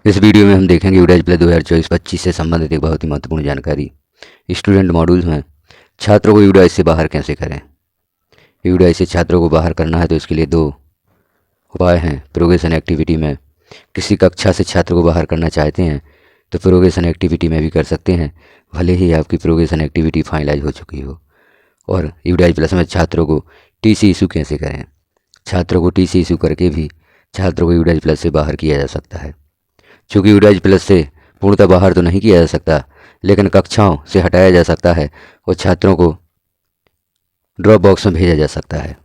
इस वीडियो में हम देखेंगे यूडाइज प्लस 2024-25 से संबंधित एक बहुत ही महत्वपूर्ण जानकारी। स्टूडेंट मॉड्यूल्स में छात्रों को यूडाइज से बाहर कैसे करें। यूडाइज से छात्रों को बाहर करना है तो इसके लिए दो उपाय हैं। प्रोग्रेशन एक्टिविटी में किसी कक्षा से छात्र को बाहर करना चाहते हैं तो प्रोग्रेशन एक्टिविटी में भी कर सकते हैं, भले ही आपकी प्रोग्रेशन एक्टिविटी फाइनलाइज हो चुकी हो। और यूडाइज प्लस में छात्रों को टीसी इशू कैसे करें। छात्रों को टीसी इशू करके भी छात्रों को यूडाइज प्लस से बाहर किया जा सकता है। चूँकि यूडाइज प्लस से पूर्णतः बाहर तो नहीं किया जा सकता, लेकिन कक्षाओं से हटाया जा सकता है और छात्रों को ड्रॉप बॉक्स में भेजा जा सकता है।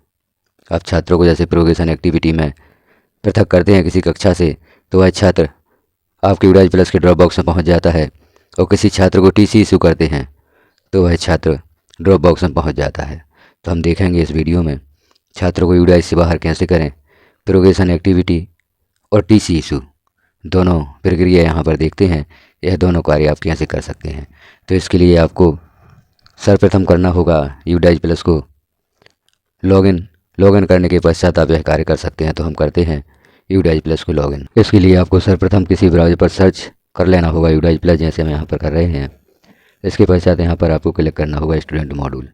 आप छात्रों को जैसे प्रोग्रेशन एक्टिविटी में पृथक करते हैं किसी कक्षा से, तो वह छात्र आपके यूडाइज प्लस के ड्रॉप बॉक्स में पहुंच जाता है, और किसी छात्र को टीसी इशू करते हैं तो वह छात्र ड्रॉप बॉक्स में पहुंच जाता है। तो हम देखेंगे इस वीडियो में छात्रों को यूडाइज से बाहर कैसे करें, प्रोग्रेशन एक्टिविटी और टीसी इशू दोनों प्रक्रिया यहाँ पर देखते हैं। यह दोनों कार्य आप कैसे कर सकते हैं। तो इसके लिए आपको सर्वप्रथम करना होगा यूडाइज प्लस को लॉगिन करने के पश्चात आप यह कार्य कर सकते हैं। तो हम करते हैं यूडाइज प्लस को लॉगिन। इसके लिए आपको सर्वप्रथम किसी ब्राउज़र पर सर्च कर लेना होगा यूडाइज प्लस, जैसे हम यहाँ पर कर रहे हैं। इसके पश्चात यहाँ पर आपको क्लिक करना होगा स्टूडेंट मॉड्यूल।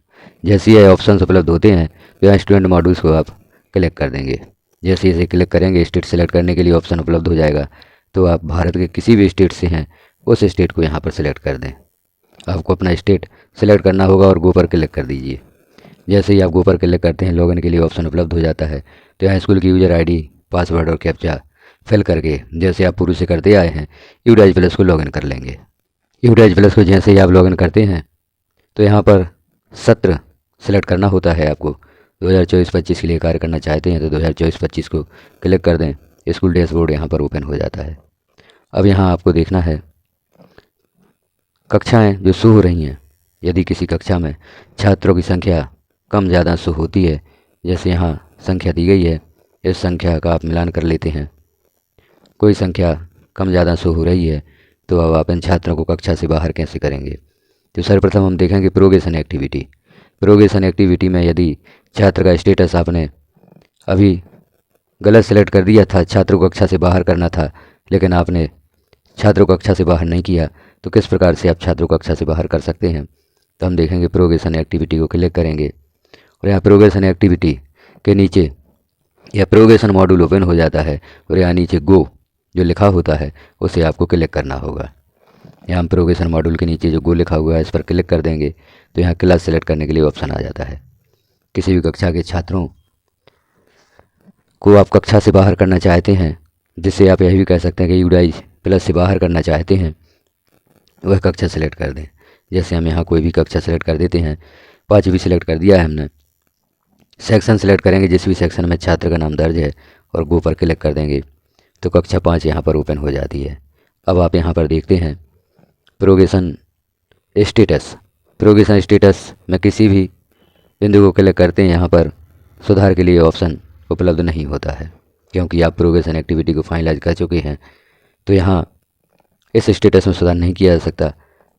जैसे ये ऑप्शंस उपलब्ध होते हैं तो यहाँ स्टूडेंट मॉड्यूल्स को आप क्लिक कर देंगे। जैसे इसे क्लिक करेंगे स्टेट सेलेक्ट करने के लिए ऑप्शन उपलब्ध हो जाएगा। तो आप भारत के किसी भी स्टेट से हैं उस स्टेट को यहाँ पर सिलेक्ट कर दें। आपको अपना स्टेट सेलेक्ट करना होगा और गो पर क्लिक कर दीजिए। जैसे ही आप गो पर क्लिक करते हैं लॉगिन के लिए ऑप्शन उपलब्ध हो जाता है। तो यहाँ स्कूल की यूजर आईडी, पासवर्ड और कैप्चा फिल करके जैसे आप पूर्व से करते आए हैं यूडाइज प्लस को लॉगिन कर लेंगे। यूडाइज प्लस को जैसे ही आप लॉगिन करते हैं तो यहाँ पर सत्र सेलेक्ट करना होता है। आपको 2024-25 के लिए कार्य करना चाहते हैं तो 2024-25 को क्लिक कर दें। स्कूल डैशबोर्ड यहाँ पर ओपन हो जाता है। अब यहाँ आपको देखना है कक्षाएं जो शो हो रही हैं। यदि किसी कक्षा में छात्रों की संख्या कम ज़्यादा शो होती है, जैसे यहाँ संख्या दी गई है, इस संख्या का आप मिलान कर लेते हैं। कोई संख्या कम ज़्यादा शो हो रही है तो अब आप इन छात्रों को कक्षा से बाहर कैसे करेंगे। तो सर्वप्रथम हम देखेंगे प्रोग्रेशन एक्टिविटी। प्रोग्रेशन एक्टिविटी में यदि छात्र का स्टेटस आपने अभी गलत सेलेक्ट कर दिया था, छात्र को कक्षा से बाहर करना था, लेकिन आपने छात्र को कक्षा से बाहर नहीं किया, तो किस प्रकार से आप छात्रों को कक्षा से बाहर कर सकते हैं। तो हम देखेंगे प्रोग्रेशन एक्टिविटी को क्लिक करेंगे और यहाँ प्रोग्रेशन एक्टिविटी के नीचे यह प्रोग्रेशन मॉड्यूल ओपन हो जाता है और यहाँ नीचे गो जो लिखा होता है उसे आपको क्लिक करना होगा। यहाँ हम प्रोग्रेशन मॉड्यूल के नीचे जो गो लिखा हुआ है इस पर क्लिक कर देंगे तो यहाँ क्लास सेलेक्ट करने के लिए ऑप्शन आ जाता है। किसी भी कक्षा के छात्रों को आप कक्षा से बाहर करना चाहते हैं, जिससे आप यह भी कह सकते हैं कि यूडाइज प्लस से बाहर करना चाहते हैं, वह कक्षा सेलेक्ट कर दें। जैसे हम यहाँ कोई भी कक्षा सेलेक्ट कर देते हैं, 5वीं सेलेक्ट कर दिया है हमने। सेक्शन सेलेक्ट करेंगे जिस भी सेक्शन में छात्र का नाम दर्ज है और गो पर क्लिक कर देंगे तो कक्षा 5 यहाँ पर ओपन हो जाती है। अब आप यहाँ पर देखते हैं प्रोग्रेशन स्टेटस। प्रोग्रेशन स्टेटस में किसी भी बिंदु को क्लिक करते हैं यहाँ पर सुधार के लिए ऑप्शन उपलब्ध नहीं होता है, क्योंकि आप प्रोग्रेशन एक्टिविटी को फाइनलाइज कर चुके हैं। तो यहाँ इस स्टेटस में सुधार नहीं किया जा सकता।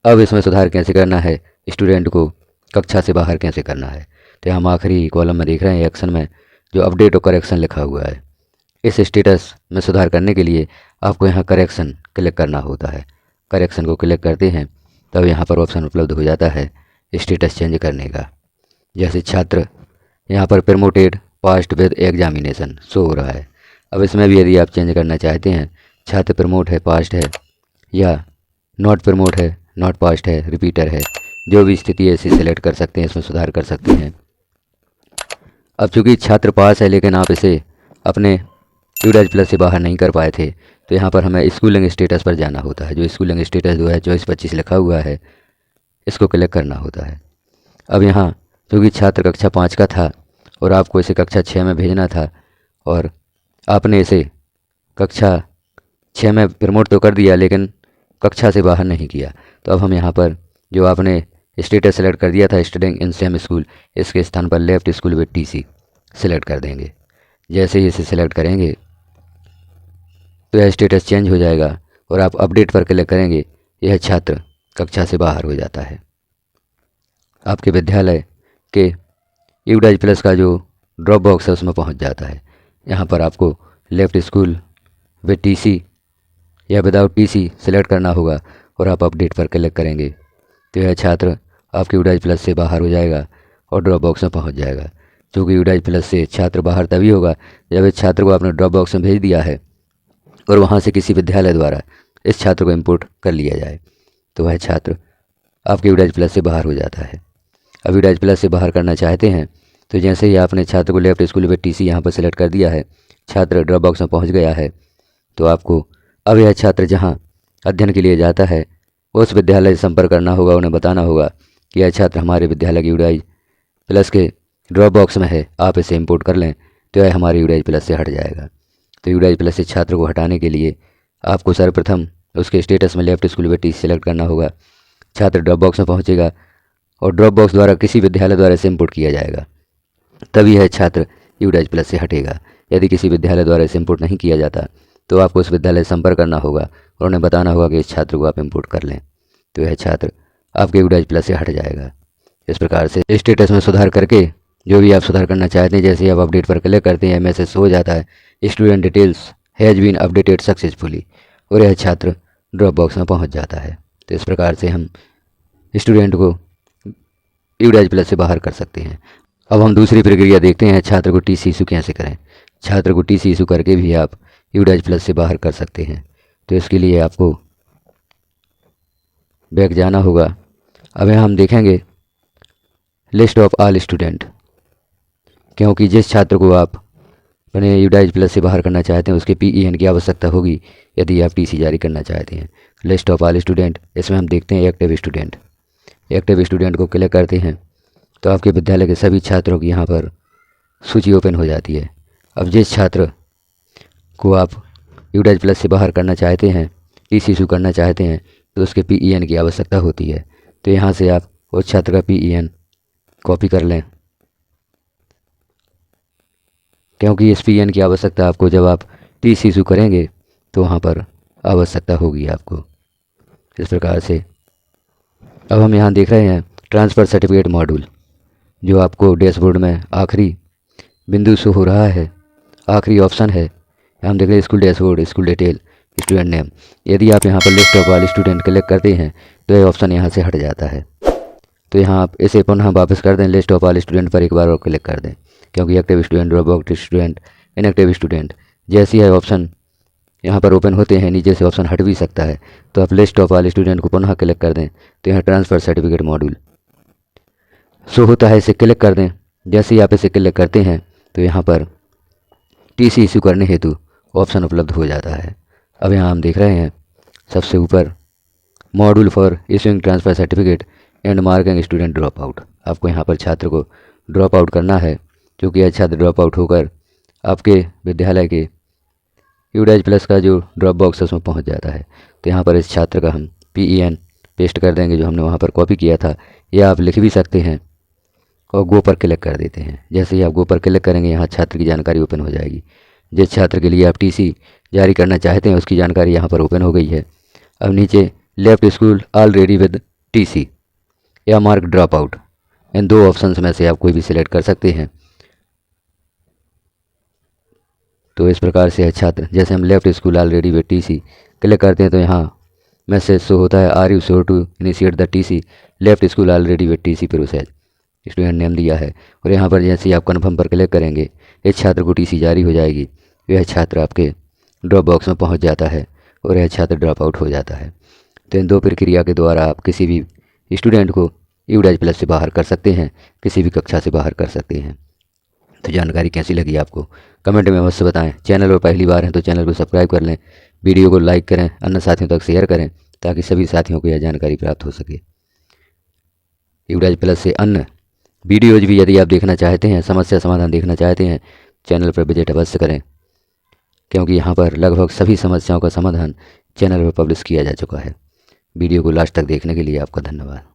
अब इसमें सुधार कैसे करना है, स्टूडेंट को कक्षा से बाहर कैसे करना है, तो हम आखिरी कॉलम में देख रहे हैं एक्शन में जो अपडेट और करेक्शन लिखा हुआ है। इस स्टेटस में सुधार करने के लिए आपको यहाँ करेक्शन क्लिक करना होता है। करेक्शन को क्लिक करते हैं तब यहाँ पर ऑप्शन उपलब्ध हो जाता है स्टेटस चेंज करने का। जैसे छात्र यहाँ पर promoted past with examination show हो रहा है। अब इसमें भी यदि आप चेंज करना चाहते हैं, छात्र प्रमोट है, पास्ट है, या नॉट प्रमोट है, नॉट पास्ट है, रिपीटर है, जो भी स्थिति है इसे सेलेक्ट कर सकते हैं, इसमें सुधार कर सकते हैं। अब चूँकि छात्र पास है लेकिन आप इसे अपने यूडाइज प्लस से बाहर नहीं कर पाए थे, तो यहाँ पर हमें स्कूलिंग स्टेटस पर जाना होता है। जो स्कूलिंग स्टेटस 2024-25 लिखा हुआ है इसको क्लिक करना होता है। अब यहाँ चूँकि छात्र कक्षा 5 का था और आपको इसे कक्षा 6 में भेजना था और आपने इसे कक्षा 6 में प्रमोट तो कर दिया लेकिन कक्षा से बाहर नहीं किया, तो अब हम यहाँ पर जो आपने स्टेटस सेलेक्ट कर दिया था स्टडिंग इन सेम स्कूल, इसके स्थान पर left school with TC select कर देंगे। जैसे ही इसे सेलेक्ट करेंगे तो यह स्टेटस चेंज हो जाएगा और आप अपडेट पर क्लिक करेंगे, यह छात्र कक्षा से बाहर हो जाता है। आपके विद्यालय के यूडाइज प्लस का जो ड्रॉप बॉक्स है उसमें पहुंच जाता है। यहाँ पर आपको लेफ्ट स्कूल विद टीसी या विदाउट टीसी सिलेक्ट करना होगा और आप अपडेट पर क्लिक करेंगे तो यह छात्र आपके यूडाइज प्लस से बाहर हो जाएगा और ड्रॉप बॉक्स में पहुंच जाएगा। क्योंकि यूडाइज प्लस से छात्र बाहर तभी होगा जब इस छात्र को आपने ड्रॉप बॉक्स में भेज दिया है और वहां से किसी विद्यालय द्वारा इस छात्र को इंपोर्ट कर लिया जाए तो वह छात्र आपके यूडाइज प्लस से बाहर हो जाता है। अब यूडाइज प्लस से बाहर करना चाहते हैं तो जैसे ही आपने छात्र को लेफ्ट स्कूल विद टीसी यहाँ पर सिलेक्ट कर दिया है, छात्र ड्रॉप बॉक्स में पहुँच गया है, तो आपको अब यह छात्र जहाँ अध्ययन के लिए जाता है उस विद्यालय से संपर्क करना होगा। उन्हें बताना होगा कि यह छात्र हमारे विद्यालय के यूडाइज प्लस के ड्रॉप बॉक्स में है, आप इसे इंपोर्ट कर लें तो यह हमारे यूडाइज प्लस से हट जाएगा। तो यूडाइज प्लस से छात्र को हटाने के लिए आपको सर्वप्रथम उसके स्टेटस में left school with TC select करना होगा। छात्र ड्रॉप बॉक्स में पहुँचेगा और ड्रॉप बॉक्स द्वारा किसी विद्यालय द्वारा इसे इंपोर्ट किया जाएगा, तभी यह छात्र यूडाइज प्लस से हटेगा। यदि किसी विद्यालय द्वारा इसे इंपोर्ट नहीं किया जाता तो आपको उस विद्यालय से संपर्क करना होगा और उन्हें बताना होगा कि इस छात्र को आप इंपोर्ट कर लें तो यह छात्र आपके यूडाइज प्लस से हट जाएगा। इस प्रकार से स्टेटस में सुधार करके जो भी आप सुधार करना चाहते हैं, जैसे आप अपडेट पर क्लिक करते हैं मैसेज हो जाता है student details has been updated successfully और यह छात्र ड्रॉप बॉक्स में पहुंच जाता है। तो इस प्रकार से हम स्टूडेंट को यूडाइज प्लस से बाहर कर सकते हैं। अब हम दूसरी प्रक्रिया देखते हैं, छात्र को टीसी इशू कैसे करें। छात्र को टीसी इशू करके भी आप यूडाइज प्लस से बाहर कर सकते हैं। तो इसके लिए आपको बैक जाना होगा। अब यहाँ हम देखेंगे लिस्ट ऑफ ऑल स्टूडेंट, क्योंकि जिस छात्र को आप अपने यूडाइज प्लस से बाहर करना चाहते हैं उसके PEN की आवश्यकता होगी यदि आप टीसी जारी करना चाहते हैं। लिस्ट ऑफ ऑल स्टूडेंट, इसमें हम देखते हैं एक्टिव स्टूडेंट। एक्टिव स्टूडेंट को क्लिक करते हैं तो आपके विद्यालय के सभी छात्रों की यहाँ पर सूची ओपन हो जाती है। अब जिस छात्र को आप यूडाइज प्लस से बाहर करना चाहते हैं, टीसी इशू करना चाहते हैं, तो उसके PEN की आवश्यकता होती है। तो यहाँ से आप उस छात्र का PEN कॉपी कर लें, क्योंकि इस PEN की आवश्यकता आपको जब आप टीसी इशू करेंगे तो वहाँ पर आवश्यकता होगी आपको। इस प्रकार से अब हम यहाँ देख रहे हैं ट्रांसफ़र सर्टिफिकेट मॉड्यूल, जो आपको डैशबोर्ड में आखिरी बिंदु शो हो रहा है, आखिरी ऑप्शन है। हम देख रहे हैं school dashboard, school detail, student name. यदि आप यहाँ पर list of all student click करते हैं तो यह ऑप्शन यहाँ से हट जाता है। तो यहाँ आप इसे पुनः वापस कर दें, लिस्ट ऑफ ऑल स्टूडेंट पर एक बार और क्लिक कर दें, क्योंकि active student, drop out student, inactive student जैसे ही ऑप्शन यहाँ पर ओपन होते हैं नीचे से ऑप्शन हट भी सकता है। तो आप लिस्ट ऑफ ऑल स्टूडेंट को पुनः क्लिक कर दें तो यहाँ ट्रांसफ़र सर्टिफिकेट मॉड्यूल शो होता है, इसे क्लिक कर दें। जैसे ही आप इसे क्लिक करते हैं तो यहाँ पर टीसी इशू करने हेतु ऑप्शन उपलब्ध हो जाता है। अब यहाँ हम देख रहे हैं सबसे ऊपर module for issuing transfer certificate and marking student drop out. आपको यहाँ पर छात्र को ड्रॉप आउट करना है, क्योंकि यह छात्र ड्रॉप आउट होकर आपके विद्यालय के यूडाइज प्लस का जो ड्रॉप बॉक्स है उसमें पहुँच जाता है। तो यहाँ पर इस छात्र का हम PEN पेस्ट कर देंगे जो हमने वहाँ पर कॉपी किया था, या आप लिख भी सकते हैं और गो पर क्लिक कर देते हैं। जैसे ही आप गो पर क्लिक करेंगे यहाँ छात्र की जानकारी ओपन हो जाएगी। जिस छात्र के लिए आप टीसी जारी करना चाहते हैं उसकी जानकारी यहाँ पर ओपन हो गई है। अब नीचे left school already with TC या मार्क ड्रॉप आउट, इन दो ऑप्शंस में से आप कोई भी सिलेक्ट कर सकते हैं। तो इस प्रकार से है छात्र, जैसे हम left school already with TC click करते हैं तो यहाँ मैसेज शो होता है are you sure to initiate the TC, left school already with TC process, student name दिया है। और यहाँ पर जैसे ही आप कन्फर्म पर क्लिक करेंगे इस छात्र को टीसी जारी हो जाएगी। यह छात्र आपके ड्रॉप बॉक्स में पहुँच जाता है और यह छात्र ड्रॉप आउट हो जाता है। तो इन दो प्रक्रिया के द्वारा आप किसी भी स्टूडेंट को यूडाइज प्लस से बाहर कर सकते हैं, किसी भी कक्षा से बाहर कर सकते हैं। तो जानकारी कैसी लगी आपको कमेंट में अवश्य बताएं। चैनल पर पहली बार हैं तो चैनल को सब्सक्राइब कर लें, वीडियो को लाइक करें, अन्य साथियों तक शेयर करें ताकि सभी साथियों को यह जानकारी प्राप्त हो सके। यूडाइज प्लस से अन्य वीडियोज भी यदि आप देखना चाहते हैं, समस्या समाधान देखना चाहते हैं, चैनल पर विजिट अवश्य करें, क्योंकि यहाँ पर लगभग सभी समस्याओं का समाधान चैनल पर पब्लिश किया जा चुका है। वीडियो को लास्ट तक देखने के लिए आपका धन्यवाद।